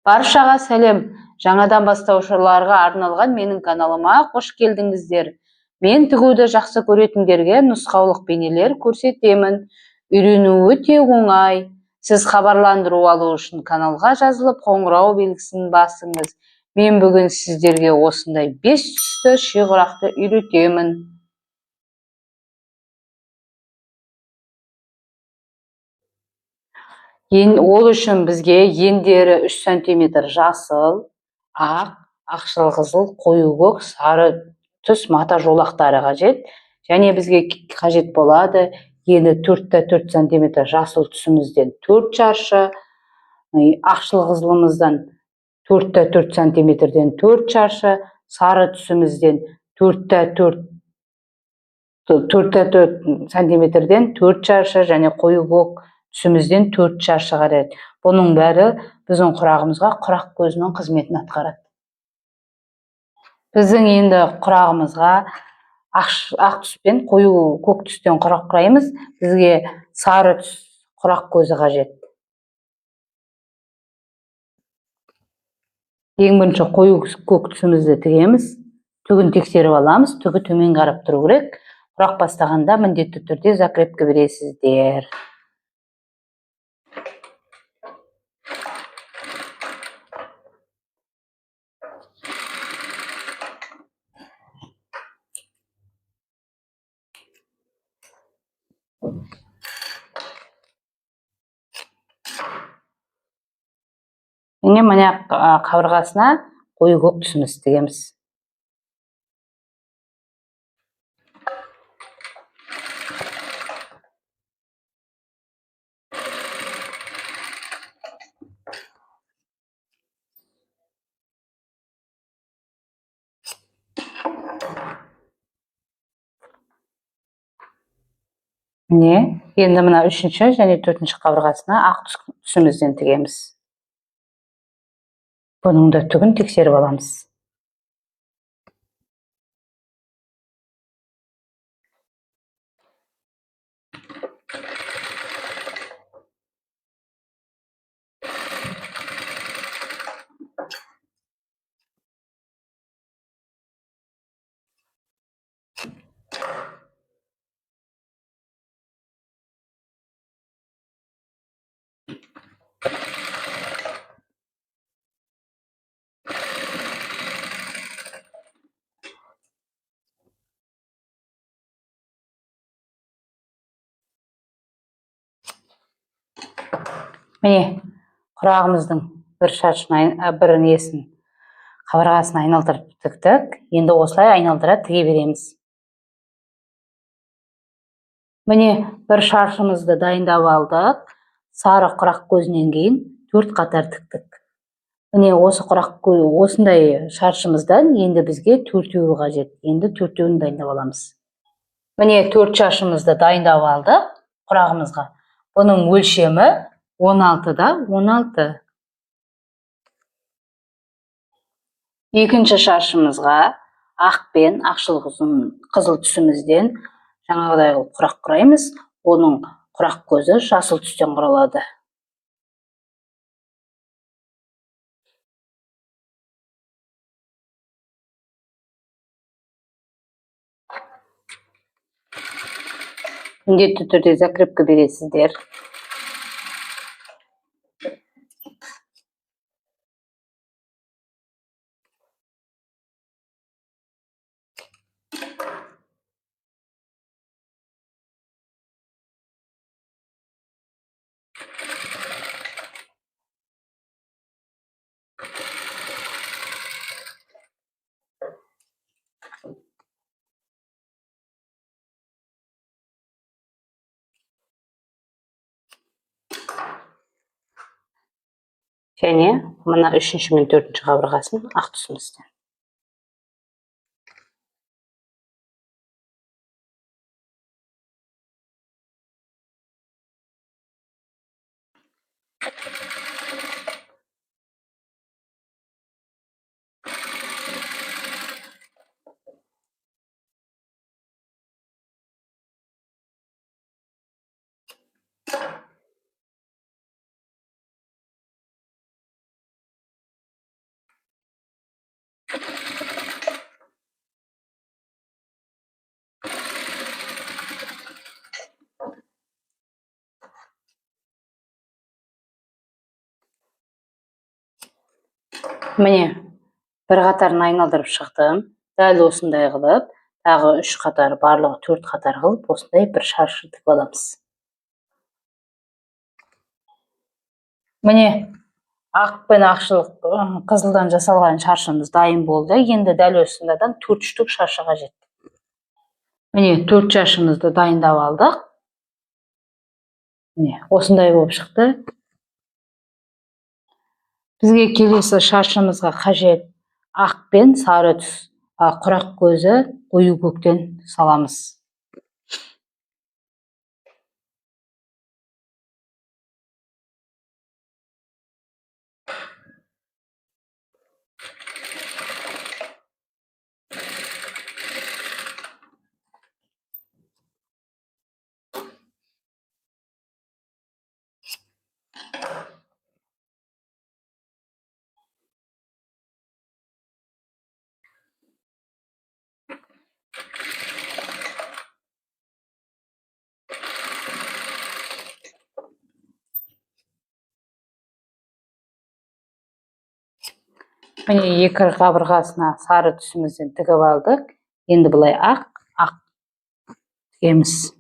Баршаға сәлем. Жаңадан бастаушыларға арналған менің каналыма қош келдіңіздер. Мен тігуді жақсы көретіндерге нұсқаулық бейнелер көрсетемін. Үйрену өте оңай. Сіз хабарландыру алу үшін каналға жазылып, қоңырау белгісін басыңыз. Мен бүгін сіздерге осындай 5 түсті шиғырақты үйретемін. Ол үшін бізге ендері 3 см жасыл, ақ, ақшыл қызыл, қою көк, сары түс мата жолақтары қажет. Және бізге қажет болады енді 4-4 см жасыл түсімізден 4 шаршы, ақшыл қызылымыздан 4-4 см-ден 4 шаршы, сары түсімізден 4-4 см-ден 4 шаршы және қою көк түсімізден 4 шаршы қарайды. Бұның бәрі біздің құрағымызға құрақ көзінің қызметін атқарады. Біздің енді құрағымызға ақ түспен қою көк түстен құрақ құраймыз. Бізге сары түс құрақ көзі қажет. Ең бірінші қою көк түсімізді тігеміз. Түгін тексеріп аламыз. Түгі төмен қарап тұру керек. Құрақ бастағанда міндетті түрде закрепка бересіздер. Міне қабырғасына қою көк түсіміз тігеміз. Міне, енді мына 3-ші және 4-ші қабырғасына ақ түсімізден тігеміз. Бұның да түгін тексеріп аламыз. Міне, құрағымыздың бір несін қабырғасын айналдырып тіктік. Енді осылай айналдыра тіге береміз. Міне, бір шаршымызды дайындап алдық. Сары құрақ көзінен кейін 4 қатар тіктік. Міне, осындай шаршымыздан енді бізге 4-еуі қажет. Енді 4-еуін дайындап аламыз. Міне, 4 шаршымызды дайындап алдық құрағымызға. Бұның өлшемі 16-да 16. Екінші шаршымызға ақ пен ақшыл қызыл түсімізден жаңағыдай құрақ құраймыз. Оның құрақ көзі жасыл түстен құралады. Міндетті түрде закрепка бересіздер. Және мына 3-ші мен 4-ші қабырғасын ақ түсімізден. Міне, бір қатарын айналдырып шықтым. Дәл осындай қылып, тағы 3 қатар, барлығы 4 қатар қылып, осындай бір шаршы тігіп аламыз. Міне, ақ пен ақшыл қызылдан жасалған шаршымыз дайын болды. Енді дәл осындадан 4 штук шаршы қажет. Міне, 4 шаршымызды дайындап алдық. Міне, осындай болып шықты. Бізге келесі шаршымызға қажет ақ пен сары түс. Құрақ көзі қою көктен саламыз. Міне, екі қабырғасына сары түсімізден тігіп алдық. Енді бұлай ақ тігеміз.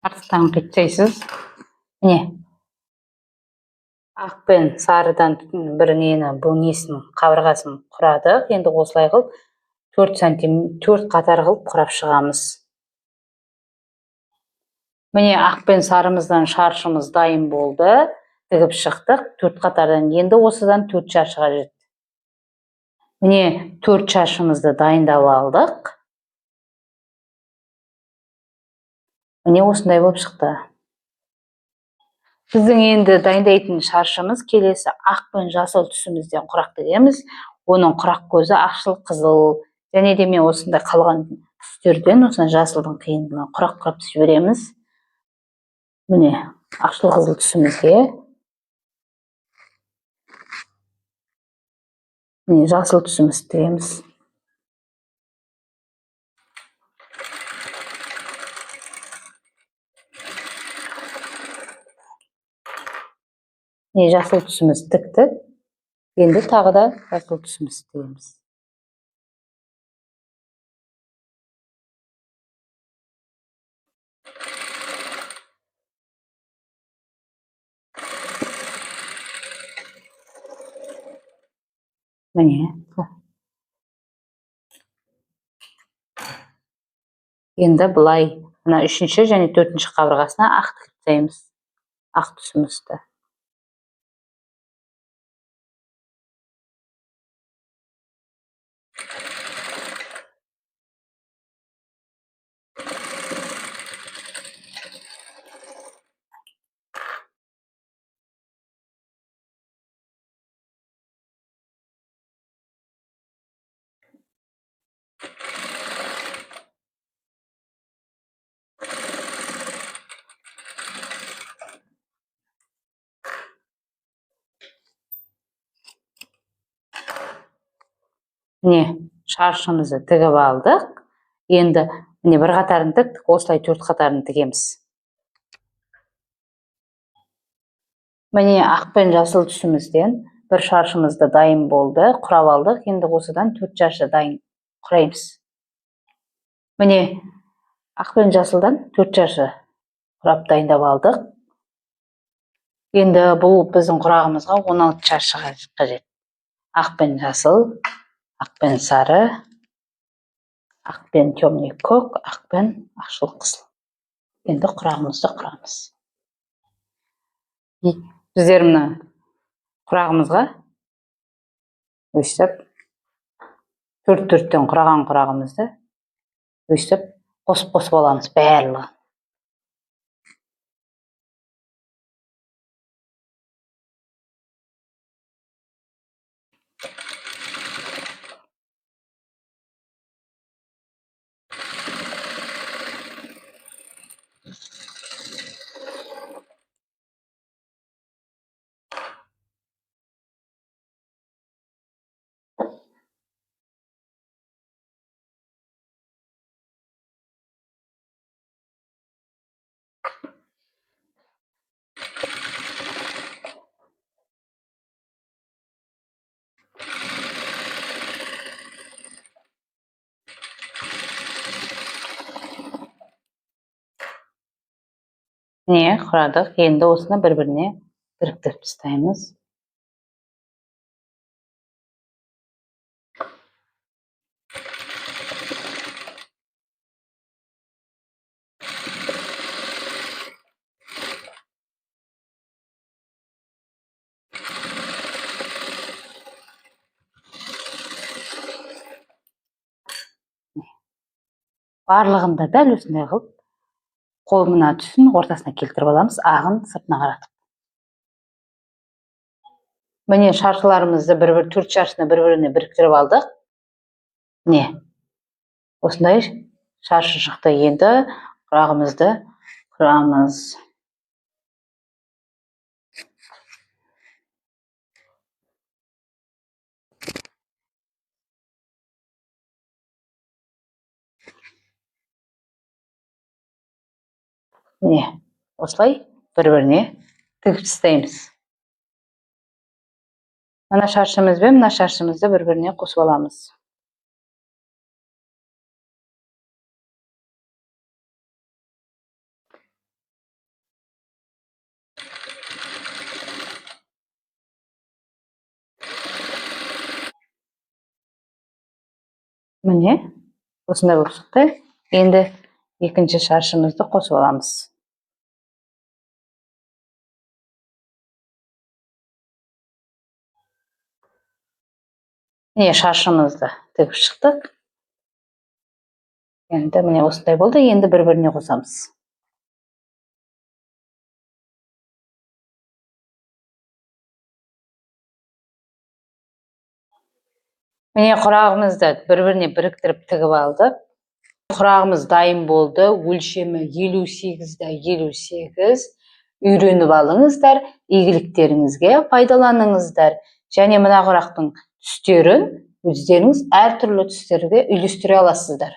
Артықтан қитсайсыз. Міне, ақ пен сарыдан бір бұл несінің қабырғасын құрадық. Енді осылай қылып 4 қатар қылып құрап шығамыз. Міне, ақ пен сарымыздан шаршымыз дайын болды. Тігіп шықтық 4 қатардан. Енді осыдан 4 шаршы қажет. Міне, 4 шаршымызды дайындап алдық. Міне, осындай болып шықты. Біздің енді дайындайтын шаршымыз келесі ақ пен жасыл түсімізден құрақ тігеміз. Оның құрақ көзі ақшыл қызыл. Және де мен осындай қалған түстерден осындай жасылдың қиындығын құрақ құрап жібереміз. Міне, ақшыл қызыл түсімізге. Міне, жасыл түсімізді тігеміз. Міне, жасыл түсіміз тіктік. Енді тағы да жасыл түсімізді тігеміз. Міне. Енді бұлай, мына 3-ші және 4-ші қабырғасына ақ тігеміз. Ақ түсімізді. Міне, шаршымызды тігіп алдық. Енді міне бір қатарын тіктік, осылай 4 қатарын тігеміз. Міне, ақ пен жасыл түсімізден бір шаршымызды дайын болды, құрап алдық. Енді осыдан 4 шаршы дайын құраймыз. Міне, ақ пен жасылдан 4 шаршы құрап дайындап алдық. Енді бұл біздің құрағымызға 16 шаршы қажет. Ақ пен жасыл, ақ пен сары, ақ пен темный көк, ақ пен ақшыл қызыл. Енді құрағымызды құрамыз. Біздер мына құрағымызға өстіп 4-4-тен құраған құрағымызды өстіп қосып аламыз барлығын. Міне құрадық. Енді осыны бір-біріне біріктіріп тастаймыз. Барлығында дәл осындай қылып қолымына түсін ортасына келтіріп аламыз, ағын сыртына қаратып. Міне шаршыларымызды төрт шаршыны бір-біріне біріктіріп алдық. Міне осындай шаршы шықты. Енді құрағымызды құрамыз. Міне осылай бір-біріне тігіп тастаймыз. Мына шаршымыз бен мына шаршымызды бір-біріне қосып аламыз. Міне осындай болып шықты. Енді екінші шаршымызды қосып аламыз. Міне шаршымызды тігіп шықтық. Енді міне осындай болды. Енді бір-біріне қосамыз. Міне құрағымызды бір-біріне біріктіріп тігіп алдық. Құрағымыз дайын болды. Өлшемі 58-58. Үйреніп алыңыздар, игіліктеріңізге пайдаланыңыздар. Және мына құрақтың түстерін өздеріңіз әртүрлі түстерге үйлестіре аласыздар.